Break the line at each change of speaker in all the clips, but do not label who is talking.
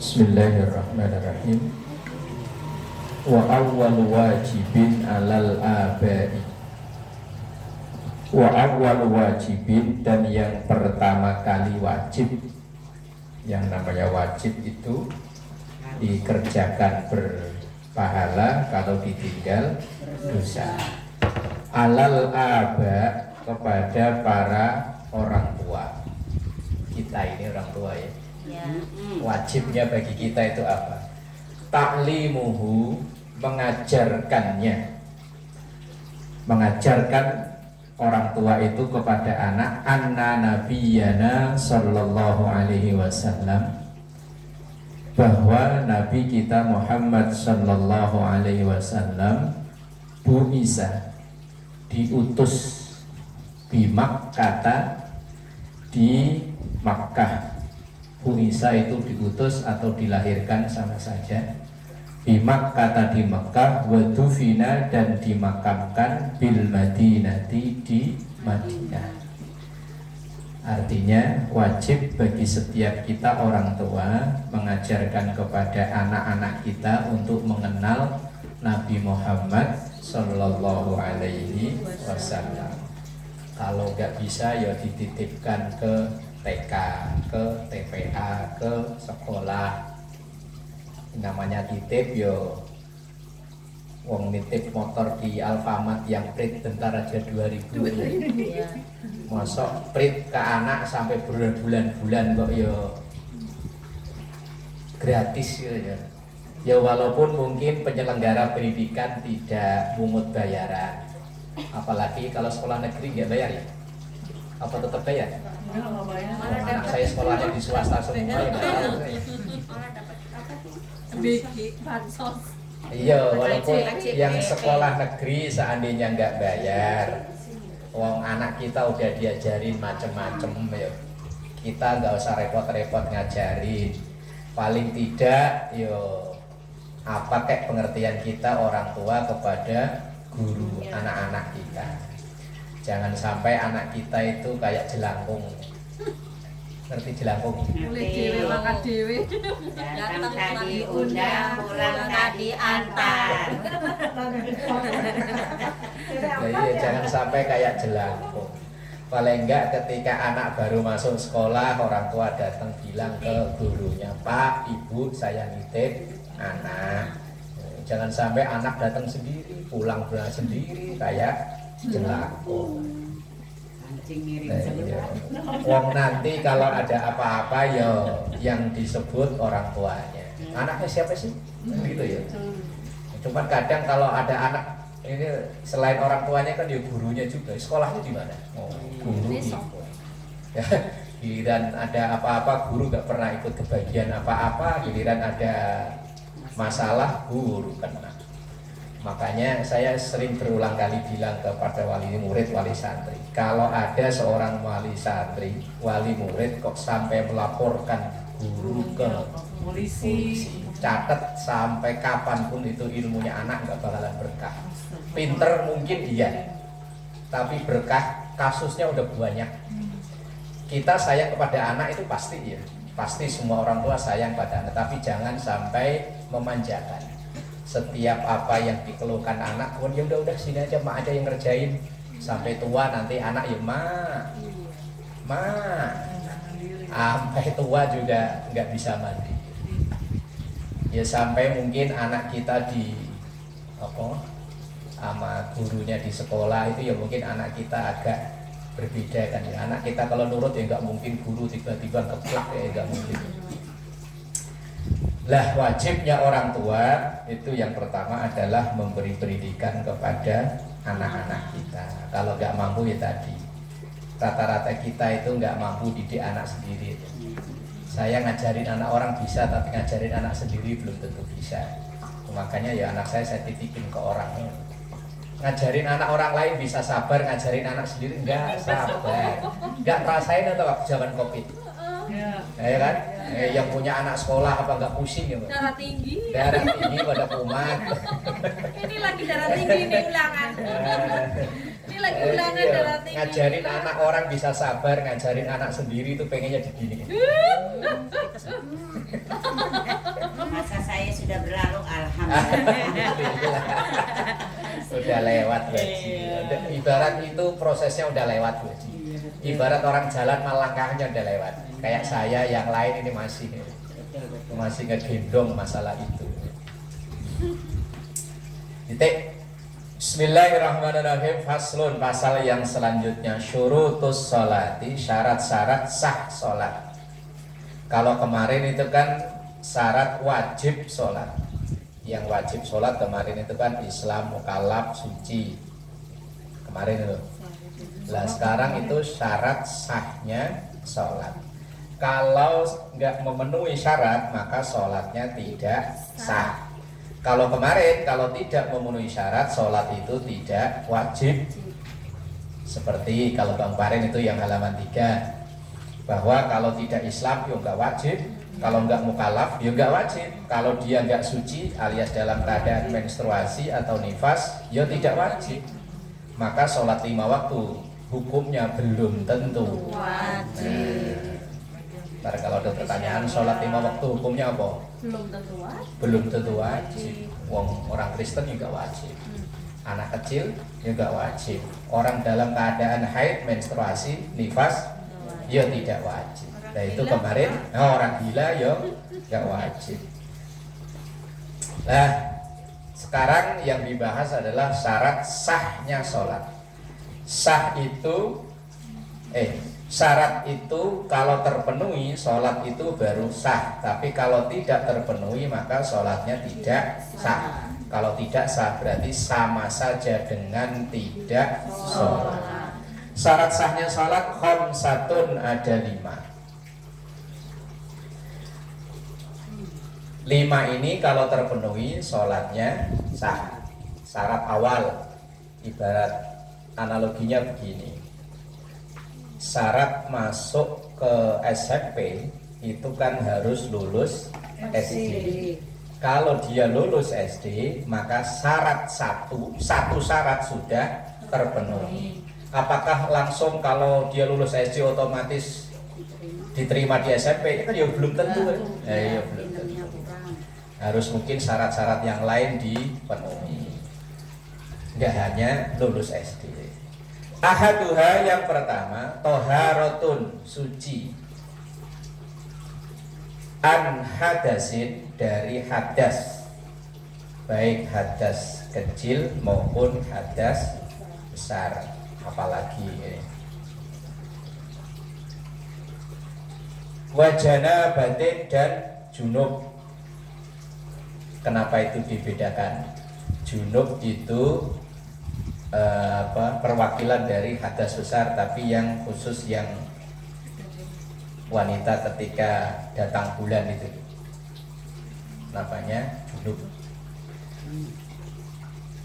Bismillahirrahmanirrahim. Wa awwal wajibin alal abai. Wa awwal wajibin, dan yang pertama kali wajib. Yang namanya wajib itu dikerjakan berpahala, kalau ditinggal dosa. Alal aba, kepada para orang tua. Kita ini orang tua ya. Wajibnya bagi kita itu apa? Ta'limuhu, mengajarkannya. Mengajarkan orang tua itu kepada anak, anna nabiyana sallallahu alaihi wasallam, bahwa nabi kita Muhammad sallallahu alaihi wasallam bu'isa, diutus bimak kata, di Makkah. Bu'isa itu diutus atau dilahirkan sama saja. Bimak kata di Makkah, wadufina, dan dimakamkan bil Madinati, di Madinah. Artinya wajib bagi setiap kita orang tua mengajarkan kepada anak-anak kita untuk mengenal Nabi Muhammad Sallallahu Alaihi Wasallam. Kalau nggak bisa ya dititipkan ke TK, ke TPA, ke sekolah. Namanya titip yo, wong nitip motor di Alfamart yang prit bentar aja 2.000. Masuk prit ke anak sampai berbulan-bulan kok yo gratis ya. Ya walaupun mungkin penyelenggara pendidikan tidak pungut bayaran. Apalagi kalau sekolah negeri nggak bayar ya? Apa tetap bayar? Anak saya sekolahnya di swasta semua ya. Iya, walaupun yang sekolah negeri seandainya nggak bayar, wong anak kita udah diajarin macem-macem ya. Kita nggak usah repot-repot ngajarin. Paling tidak yo apa kayak pengertian kita orang tua kepada guru anak-anak kita. Jangan sampai anak kita itu kayak jelangkung. Ngerti jelangkung?
Mulai dewe makan dewe.
Datang tadi undang, pulang tadi antar.
Jadi jangan sampai kayak jelangkung. Paling enggak ketika anak baru masuk sekolah, orang tua datang bilang ke gurunya, Pak, Ibu, saya nitip anak. Jangan sampai anak datang sendiri, pulang sendiri kayak jelangkung. Wong nanti kalau ada apa-apa ya yang disebut orang tuanya. Anaknya siapa sih? Gitu ya. Cuman kadang kalau ada anak ini selain orang tuanya kan ya gurunya juga. Sekolahnya di mana? Oh, guru. Ya, giliran ada apa-apa guru gak pernah ikut kebagian apa-apa. Giliran ada masalah guru kena. Makanya saya sering berulang kali bilang kepada wali murid, wali santri, kalau ada seorang wali santri, wali murid kok sampai melaporkan guru ke polisi, catat sampai kapanpun itu ilmunya anak nggak bakalan berkah. Pinter mungkin dia, tapi berkah kasusnya udah banyak. Kita sayang kepada anak itu pasti ya, pasti semua orang tua sayang pada anak, tapi jangan sampai memanjakan. Setiap apa yang dikeluhkan anak, ya udah sini aja, mak aja yang ngerjain. Sampai tua nanti anak ya mak, sampai tua juga nggak bisa mandi. Ya sampai mungkin anak kita di apa sama gurunya di sekolah itu ya mungkin anak kita agak berbeda kan ya. Anak kita kalau nurut ya nggak mungkin guru tiba-tiba ngeplak ya, nggak mungkin. Lah wajibnya orang tua itu yang pertama adalah memberi pendidikan kepada anak-anak kita. Kalau nggak mampu ya tadi, rata-rata kita itu nggak mampu didik anak sendiri. Saya ngajarin anak orang bisa, tapi ngajarin anak sendiri belum tentu bisa. Makanya ya anak saya titipin ke orang. Ngajarin anak orang lain bisa sabar, ngajarin anak sendiri nggak sabar. Nggak rasain atau waktu zaman COVID. Ya kan? Yang punya anak sekolah apa nggak pusing ya, Mbak?
Darah tinggi
pada kumat.
Ini lagi darah tinggi, ini ulangan. Ini lagi ulangan darah tinggi.
Ngajarin anak orang bisa sabar, ngajarin anak sendiri itu pengennya digini.
sudah berlalu, alhamdulillah.
Udah lewat Haji. Ibarat itu prosesnya udah lewat Haji. Ibarat orang jalan langkahnya udah lewat. Kayak saya yang lain ini masih ngegendong masalah itu. Titik. Bismillahirrahmanirrahim. Faslun, pasal yang selanjutnya, syurutus sholati, syarat-syarat sah sholat. Kalau kemarin itu kan syarat wajib sholat. Yang wajib sholat kemarin itu kan Islam, mukallaf, suci. Kemarin itu. Nah sekarang itu syarat sahnya sholat. Kalau nggak memenuhi syarat maka sholatnya tidak sah. Kalau kemarin kalau tidak memenuhi syarat sholat itu tidak wajib. Seperti kalau kemarin itu yang halaman 3, bahwa kalau tidak Islam ya nggak wajib, kalau nggak mukallaf ya nggak wajib, kalau dia nggak suci alias dalam keadaan menstruasi atau nifas ya tidak wajib. Maka sholat 5 waktu hukumnya belum tentu wajib. Ntar kalau ada pertanyaan sholat 5 waktu hukumnya apa? Belum tentu wajib. Orang Kristen juga wajib, anak kecil juga wajib, orang dalam keadaan haid, menstruasi, nifas ya tidak wajib. Nah itu kemarin orang gila ya nggak wajib. Nah sekarang yang dibahas adalah syarat sahnya sholat. Syarat itu kalau terpenuhi sholat itu baru sah, tapi kalau tidak terpenuhi maka sholatnya tidak sah. Kalau tidak sah berarti sama saja dengan tidak sholat. Syarat sahnya sholat khamsatun, ada 5. 5 ini kalau terpenuhi sholatnya sah. Syarat awal, ibarat analoginya begini. Syarat masuk ke SMP itu kan harus lulus SD. Kalau dia lulus SD maka syarat satu syarat sudah terpenuhi. Apakah langsung kalau dia lulus SD otomatis diterima di SMP? Ini kan ya belum tentu kan? Ya belum tentu. Harus mungkin syarat-syarat yang lain dipenuhi. Nggak hanya lulus SD. Ahaduha, yang pertama, toharotun, suci, an hadasin, dari hadas, baik hadas kecil maupun hadas besar. Apalagi ini wajana batin dan junub. Kenapa itu dibedakan? Junub itu perwakilan dari hadas besar, tapi yang khusus yang wanita ketika datang bulan itu namanya junub.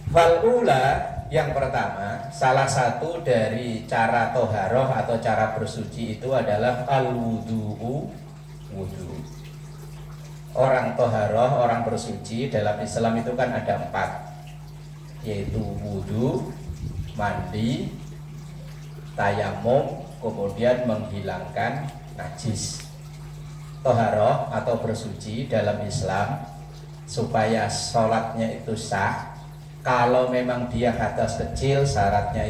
Falula, yang pertama, salah satu dari cara toharoh atau cara bersuci itu adalah al-wudu'u, wudu. Orang toharoh, orang bersuci dalam Islam itu kan ada 4, yaitu wudu, mandi, tayamum, kemudian menghilangkan najis. Toharoh atau bersuci dalam Islam supaya sholatnya itu sah. Kalau memang dia hadas kecil, syaratnya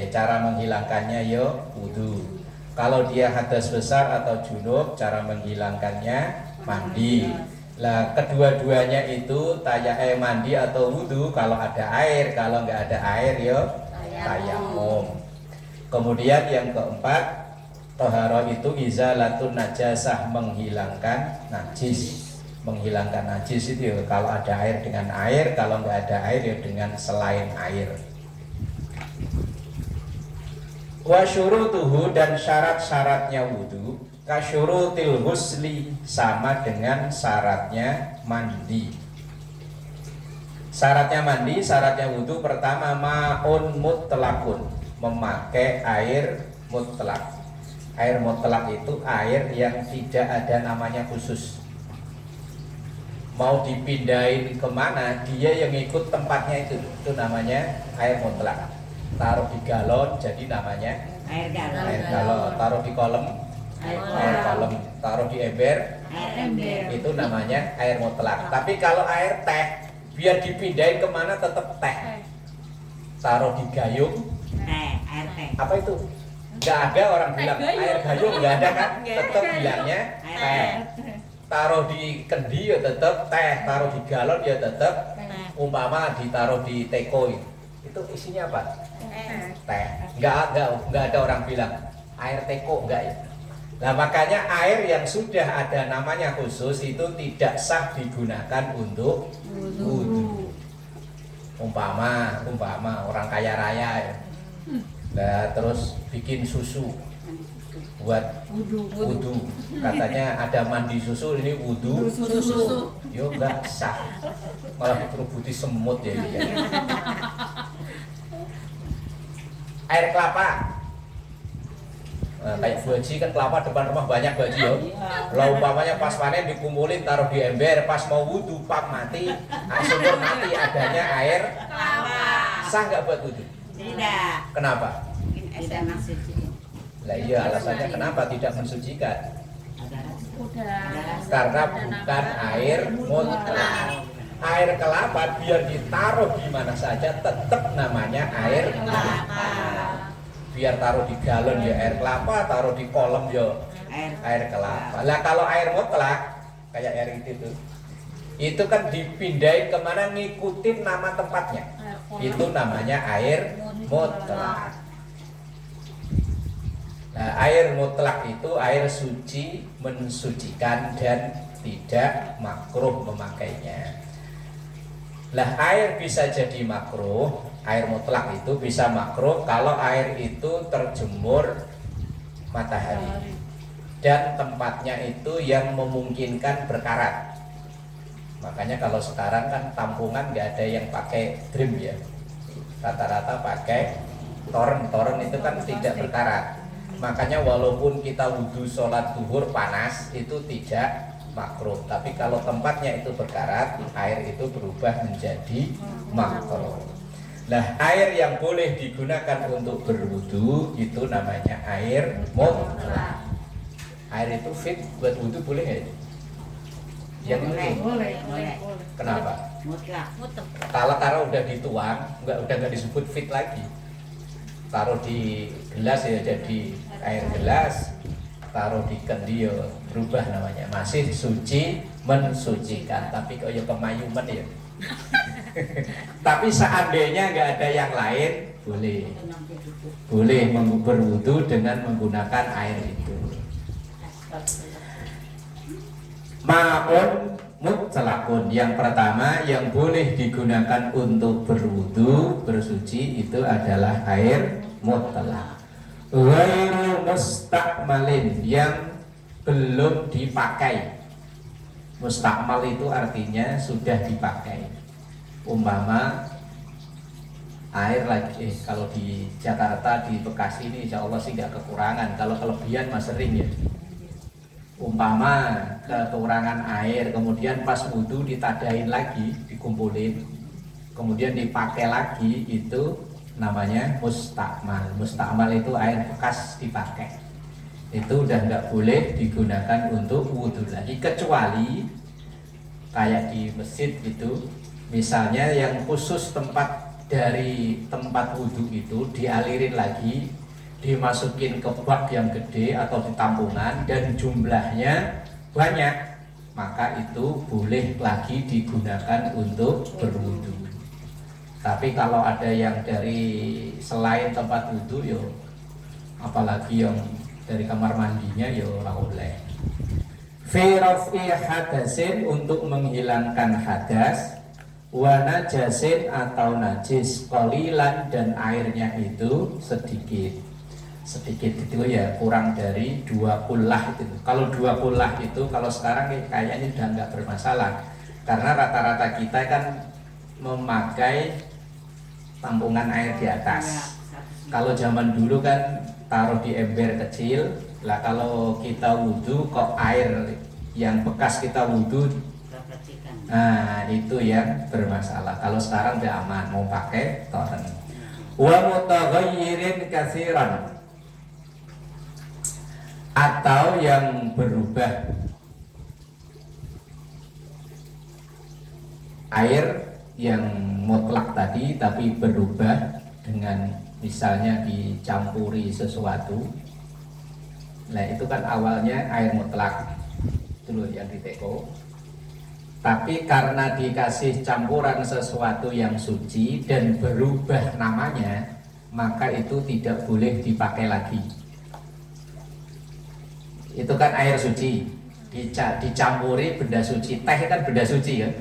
cara menghilangkannya wudu. Kalau dia hadas besar atau junub, cara menghilangkannya mandi. Lah kedua-duanya itu mandi atau wudu kalau ada air, kalau nggak ada air tayamum. Kemudian yang keempat, toharoh itu izalatun najasah, menghilangkan najis. Menghilangkan najis itu kalau ada air dengan air, kalau nggak ada air dengan selain air. Wa syurutuhu, dan syarat-syaratnya wudu kasyurutil husli, sama dengan syaratnya mandi. Syaratnya mandi, syaratnya wudu, pertama ma'un mutlakun, memakai air mutlak. Air mutlak itu air yang tidak ada namanya khusus. Mau dipindahin kemana, dia yang ikut tempatnya itu namanya air mutlak. Taruh di galon jadi namanya
Air galon.
Taruh di kolam air kolam taruh di ember, itu namanya air mutlak. Tapi kalau air teh, biar dipindahin kemana tetap teh. Taruh di gayung,
air teh.
apa itu? Nggak ada orang bilang
gayung.
air gayung, nggak ada kan?
Nggak
Tetap
ada.
bilangnya
Air
teh. Taruh di kendi ya tetap teh, taruh di galon ya tetap. Umpama ditaruh di teko itu isinya apa? Teh. Nggak ada orang bilang air teko, enggak ya. Nah makanya air yang sudah ada namanya khusus itu tidak sah digunakan untuk wudhu. Umpama orang kaya raya ya. Nah, terus bikin susu buat wudhu. Katanya ada mandi susu, ini wudhu
Susu.
yo enggak sah. Malah dikerubuti semut ya ini ya. Air kelapa. Nah, kayak baji kan kelapa depan rumah banyak baji yo. Lah umpamanya pas panen dikumpulin taruh di ember, pas mau wudhu pap mati, sumur mati adanya air
Kelapa.
sah nggak buat wudhu?
Tidak.
Kenapa?
Tidak mensucikan.
Lah iya alasannya kenapa tidak mensucikan?
Udah.
Karena bukan air mutlak. Air kelapa biar ditaruh di mana saja tetap namanya air kelapa. Biar taruh di galon ya air kelapa, taruh di kolam ya air kelapa. Lah kalau air mutlak kayak air itu kan dipindahin kemana ngikutin nama tempatnya. Itu namanya air mutlak. Nah, air mutlak itu air suci, mensucikan dan tidak makruh memakainya. Lah air bisa jadi makruh, air mutlak itu bisa makruh kalau air itu terjemur matahari dan tempatnya itu yang memungkinkan berkarat. Makanya kalau sekarang kan tampungan nggak ada yang pakai drum ya, rata-rata pakai toren itu kan tidak berkarat. Makanya walaupun kita wudhu sholat duhur panas itu tidak makruh, tapi kalau tempatnya itu berkarat, air itu berubah menjadi makruh. Nah, air yang boleh digunakan untuk berwudu itu namanya air mutlak. Air itu fit buat wudu boleh nggak? Yang ini
Boleh.
kenapa?
Mutlak.
Kalau udah dituang, udah nggak disebut fit lagi. Taruh di gelas ya jadi air gelas, taruh di kendi ya berubah namanya, masih suci mensucikan, tapi kok ya kemayuman ya. Tapi seandainya nggak ada yang lain, boleh berwudu dengan menggunakan air itu. Ma'un mutlakun, yang pertama yang boleh digunakan untuk berwudu bersuci itu adalah air mutlak. Ghairu mustakmalin, yang belum dipakai. Mustakmal itu artinya sudah dipakai. Umpama air lagi kalau di Jakarta, di Bekasi ini insya Allah sih nggak kekurangan. Kalau kelebihan mas sering ya. Umpama kekurangan air, kemudian pas wudhu ditadain lagi, dikumpulin, kemudian dipakai lagi, itu namanya mustakmal. Mustakmal itu air bekas dipakai. Itu udah nggak boleh digunakan untuk wudhu lagi, kecuali kayak di masjid itu, misalnya yang khusus tempat dari tempat wudhu itu dialirin lagi, dimasukin ke bak yang gede atau di tampungan dan jumlahnya banyak, maka itu boleh lagi digunakan untuk berwudhu. Tapi kalau ada yang dari selain tempat wudhu, yo apalagi yang dari kamar mandinya, yo ora oleh. Fi raf'i hadasin, untuk menghilangkan hadas, wa najasin atau najis, qalilan, dan airnya itu sedikit itu ya kurang dari 2 kullah itu. Kalau 2 kullah itu kalau sekarang kayaknya udah nggak bermasalah, karena rata-rata kita kan memakai tampungan air di atas. Kalau zaman dulu kan taruh di ember kecil lah. Kalau kita wudhu kok air yang bekas kita wudhu, nah itu yang bermasalah. Kalau sekarang udah aman, mau pakai toren. Wa mutaghayyirin katsiran, atau yang berubah. Air yang mutlak tadi tapi berubah dengan misalnya dicampuri sesuatu. Nah itu kan awalnya air mutlak dulu yang diteko. Tapi karena dikasih campuran sesuatu yang suci dan berubah namanya, maka itu tidak boleh dipakai lagi. Itu kan air suci, dicampuri benda suci. Teh kan benda suci kan,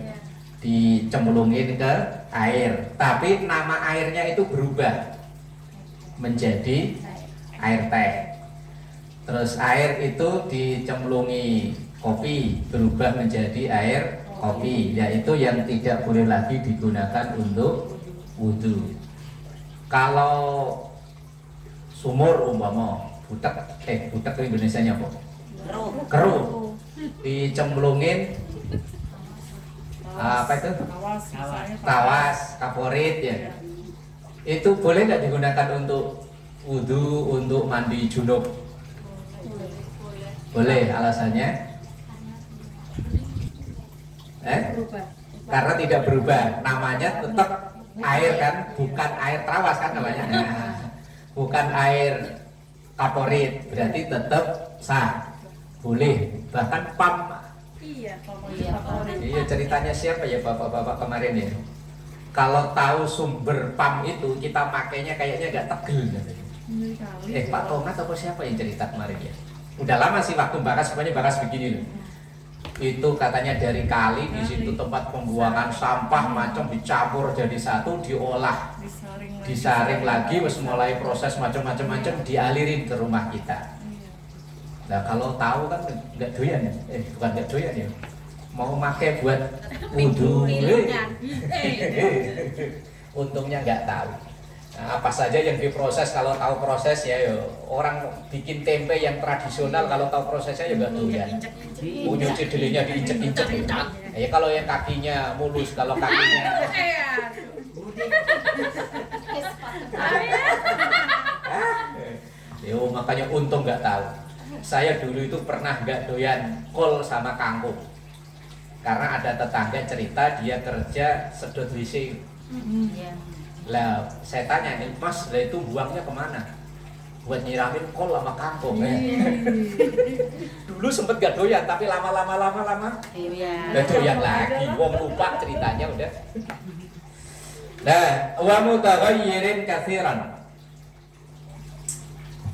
dicemplungin ke air. Tapi nama airnya itu berubah menjadi air teh. Terus air itu dicemplungi kopi, berubah menjadi air kopi, yaitu yang tidak boleh lagi digunakan untuk wudhu. Kalau sumur umpama butek itu Indonesianya apa? Keruh. Dicemplungin apa itu? Tawas, kaporit ya. Itu boleh nggak digunakan untuk wudhu, untuk mandi junub? Boleh, alasannya? Karena tidak berubah, namanya tetap air kan, bukan air trawas kan namanya, bukan air kaporit, berarti tetap sah, boleh, bahkan pam. Iya ceritanya siapa ya bapak-bapak kemarin ya? Kalau tahu sumber pam itu kita makainya kayaknya agak tegel. Pak Tongat atau siapa yang cerita kemarin ya? Udah lama sih waktu bahas, semuanya bahas begini loh. Itu katanya dari kali di situ tempat pembuangan sampah macam dicampur jadi satu, diolah, disaring lagi, wes mulai proses macam-macam dialirin ke rumah kita. Nah kalau tahu kan nggak doyan ya, bukan nggak doyan ya, mau pakai buat wudhu, untungnya nggak tahu. Nah, apa saja yang diproses, kalau tahu proses ya, orang bikin tempe yang tradisional kalau tahu prosesnya ya nggak doyan. Nyuci delinya diinjek-injek. Ya kalau yang kakinya mulus, kalau kakinya yo makanya untung nggak tahu. Saya dulu itu pernah nggak doyan kol sama kangkung. Karena ada tetangga cerita dia kerja sedot WC. Lah saya tanya nih Mas, lah itu buangnya kemana? Buat nyiramin kol sama kangkung ya. Dulu sempet gak doyan tapi lama udah doyan lagi. Wong lupa ceritanya udah. Nah, wa mutaghayyirin katsiran.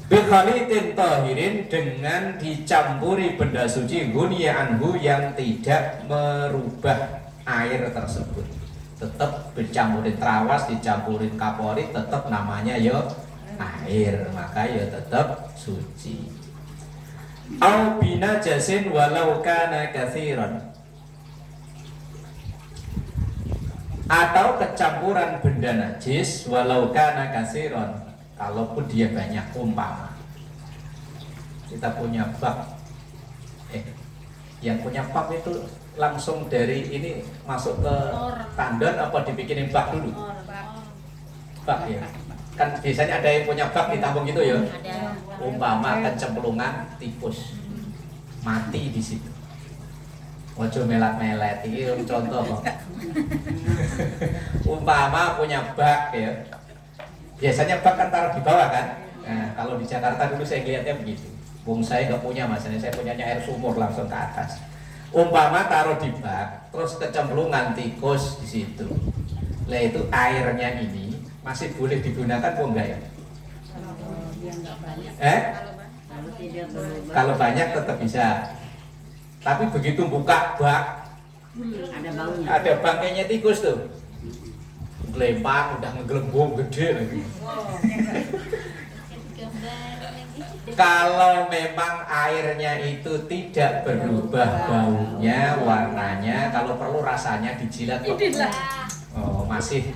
Bi khalitin tahirin, dengan dicampuri benda suci gunya anhu yang tidak merubah air tersebut. Tetap dicampurin trawas, dicampurin kaporit, tetap namanya ya air, maka ya tetap suci. Au binajasin walau kana katsiran, atau kecampuran benda najis walau kana katsiran, kalaupun dia banyak. Umpama kita punya bak, yang punya bak itu langsung dari ini masuk ke tandon apa dibikinin bak dulu? Bak ya. Kan biasanya ada yang punya bak ditampung gitu ya. Umpama kecemplungan tikus, mati di situ. Ojo melat-melet, ini contoh kok. Umpama punya bak ya. Biasanya bak kan taruh di bawah kan. Nah, kalau di Jakarta dulu saya lihatnya begitu. Bung saya nggak punya, masalahnya saya punyanya air sumur langsung ke atas. Umpama taruh di bak, terus kecemplungan tikus di situ. Lah itu airnya ini masih boleh digunakan kok enggak ya? Kalau banyak tetap bisa. Tapi begitu buka bak, ada bangkainya tikus tuh. Gelempang, udah ngegelembung gede lagi. Kalau memang airnya itu tidak berubah baunya, warnanya, kalau perlu rasanya dijilat kok. Oh, masih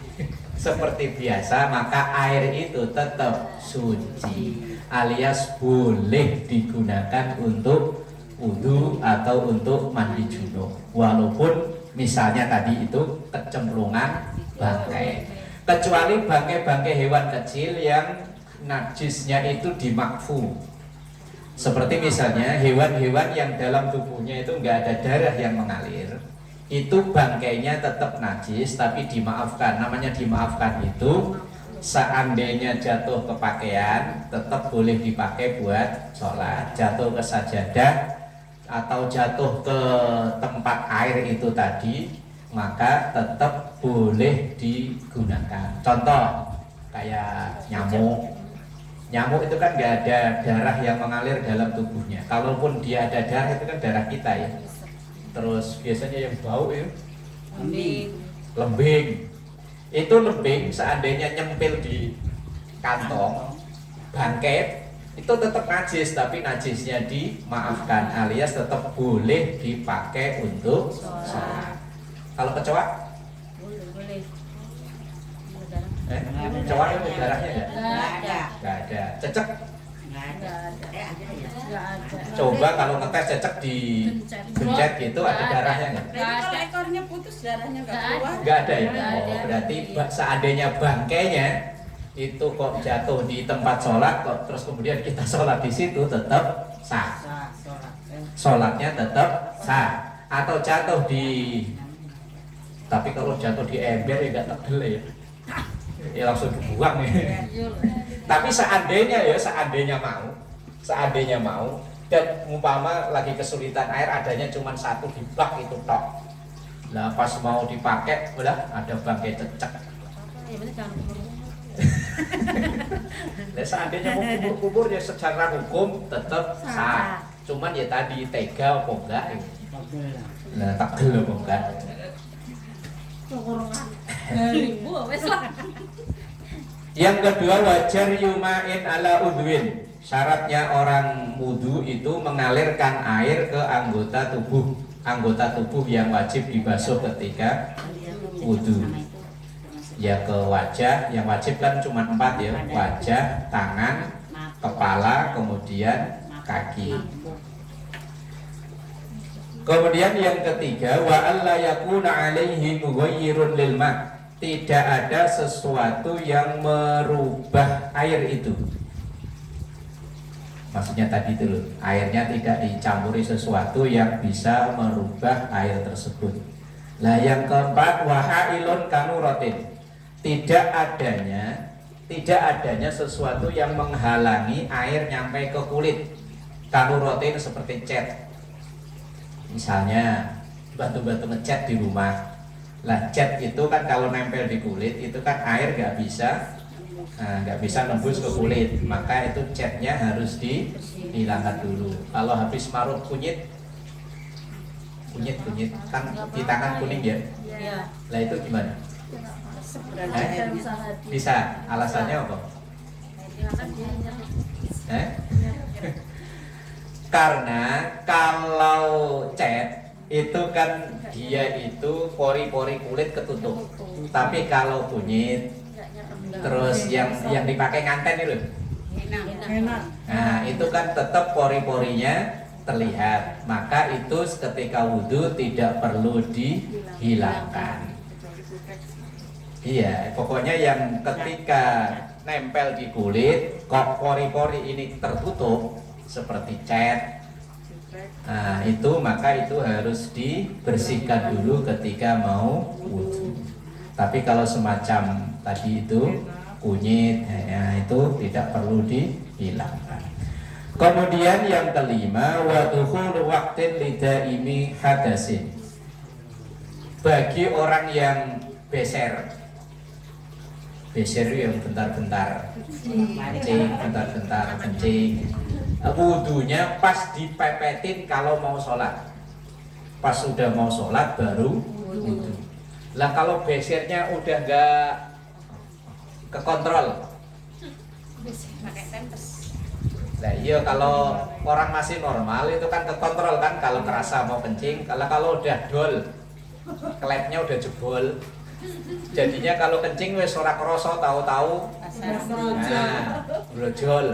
seperti biasa, maka air itu tetap suci, alias boleh digunakan untuk wudhu atau untuk mandi junub. Walaupun misalnya tadi itu kecemplungan bangkai, kecuali bangkai-bangkai hewan kecil yang najisnya itu dimakfu. Seperti misalnya hewan-hewan yang dalam tubuhnya itu nggak ada darah yang mengalir, itu bangkainya tetap najis tapi dimaafkan. Namanya dimaafkan itu seandainya jatuh ke pakaian tetap boleh dipakai buat sholat. Jatuh ke sajadah atau jatuh ke tempat air itu tadi, maka tetap boleh digunakan. Contoh kayak nyamuk. Nyamuk itu kan nggak ada darah yang mengalir dalam tubuhnya. Kalaupun dia ada darah itu kan darah kita ya. Terus biasanya yang bau ya lembing. Itu lembing seandainya nyempil di kantong bangkai itu tetap najis, tapi najisnya dimaafkan alias tetap boleh dipakai untuk sholat. Kalau kecoa?
Boleh.
Kecoa itu darahnya enggak?
Nggak ada.
Nggak ada. Cecek?
Nggak ada. Ada ya.
Nggak ada.
Coba kalau ngetes cecek di bencet gitu ada darahnya nggak?
Nggak
Kalau
ada.
ekornya putus darahnya nggak
Nggak
keluar.
Nggak ada ya?
Nggak ada.
Oh, berarti seandainya bangkainya itu kok jatuh di tempat sholat kok terus kemudian kita sholat di situ tetap sah.
Sah, sholat.
Sholatnya tetap sah. Atau jatuh di, tapi kalau jatuh di ember ya nggak tegel ya. Ya langsung dibuang ya. Tapi seandainya mau dan umpama lagi kesulitan air adanya cuma satu di bak itu tok. Nah pas mau dipakai udah ada bangkai cecek.
Ya bener jangan kubur.
Nah seandainya mau kubur ya secara hukum tetap sah. Cuman ya tadi tega apa enggak ya. Nah tegel apa enggak.
Ribu wes lah.
Yang kedua wajar yumain ala udwin. Syaratnya orang wudu itu mengalirkan air ke anggota tubuh yang wajib dibasuh ketika wudu. Ya ke wajah, yang wajib kan cuma 4 ya, wajah, tangan, kepala, kemudian kaki. Kemudian yang ketiga wa alla yakuna alaihi mughayyirun lil ma'. Tidak ada sesuatu yang merubah air itu. Maksudnya tadi itu loh, airnya tidak dicampuri sesuatu yang bisa merubah air tersebut. Nah yang keempat wahailun kanuratin. Tidak adanya sesuatu yang menghalangi air nyampe ke kulit. Kanuratin seperti cat. Misalnya batu-batu ngecat di rumah. Lah cat itu kan kalau nempel di kulit itu kan air nggak bisa nembus ke kulit, maka itu catnya harus dihilangkan dulu. Kalau habis marut kunyit kan di tangan kuning ya.
Iya.
Lah itu gimana? Bisa. Alasannya apa? Karena kalau cat itu kan dia itu pori-pori kulit ketutup. Tapi kalau kunyit terus yang dipakai nganten itu,
Enak.
nah itu kan tetap pori-porinya terlihat. Maka itu ketika wudhu tidak perlu dihilangkan. Iya, pokoknya yang ketika nempel di kulit kok pori-pori ini tertutup seperti cat. Nah itu maka itu harus dibersihkan dulu ketika mau wudhu. Tapi kalau semacam tadi itu kunyit, ya, itu tidak perlu dihilangkan. Kemudian yang kelima wadukhul waqtin lidaimi hadasin. Bagi orang yang beser yang bentar-bentar kencing, bentar-bentar kencing, wudunya pas dipepetin kalau mau sholat. Pas sudah mau sholat baru wudu. Lah kalau besernya udah nggak kekontrol,
Pakai tempes.
nah iya kalau orang masih normal itu kan kekontrol kan kalau kerasa mau kencing. Kalau udah dol, klepnya udah jebol, jadinya kalau kencing wes ora krasa tahu-tahu nah brojol.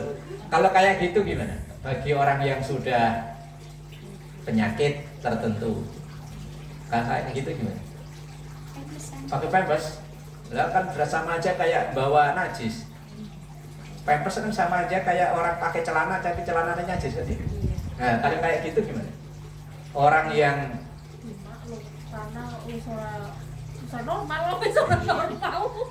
Kalau kayak gitu gimana? Bagi orang yang sudah penyakit tertentu, kan kayak gitu gimana? Pakai pempes, lah kan sama aja kayak bawa najis. Pampers kan sama aja kayak orang pakai celana tapi celananya aja sendiri. Nah, kalau kayak gitu gimana? Orang yang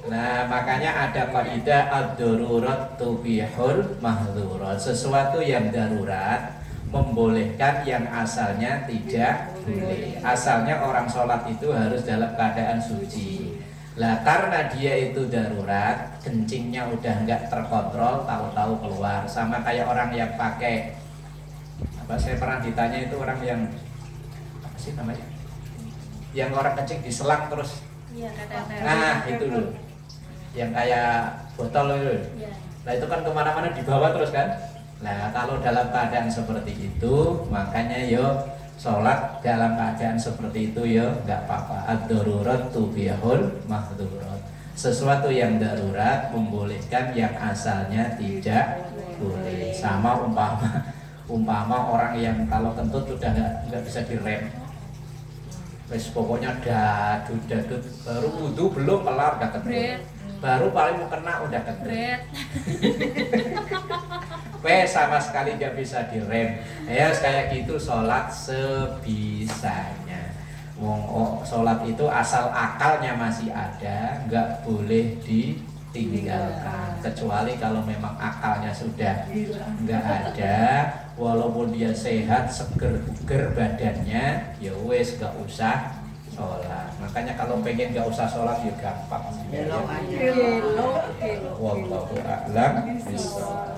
nah makanya ada kaidah ad-darurat tubihul mahdzurat. Sesuatu yang darurat membolehkan yang asalnya tidak boleh. Asalnya orang sholat itu harus dalam keadaan suci. Lah karena dia itu darurat, kencingnya udah nggak terkontrol, tahu-tahu keluar. Sama kayak orang yang pakai apa? Saya pernah ditanya itu orang yang apa sih namanya? Yang orang kencing di selang terus.
Iya, kadang-kadang.
Nah itu loh, yang kayak botol itu.
Iya.
Nah itu kan kemana-mana dibawa terus kan. Nah kalau dalam keadaan seperti itu, makanya yo sholat dalam keadaan seperti itu yo nggak apa-apa. Ad-darurat tubihul mahdzurat. Sesuatu yang darurat membolehkan yang asalnya tidak boleh. Sama umpama orang yang kalau kentut sudah nggak bisa direm. Wes pokoknya dadut baru wudu belum kelar udah kentut. Baru paling mau kena udah kentut. Wes sama sekali nggak bisa direm. Ya kayak gitu sholat sebisanya. Sholat itu asal akalnya masih ada, nggak boleh ditinggalkan. Kecuali kalau memang akalnya sudah nggak ada, walaupun dia sehat, seger buger badannya, ya wes nggak usah sholat. Makanya kalau pengen nggak usah sholat ya gampang.
Belok aja.
Kilo.
Wallahu a'lam bishawab.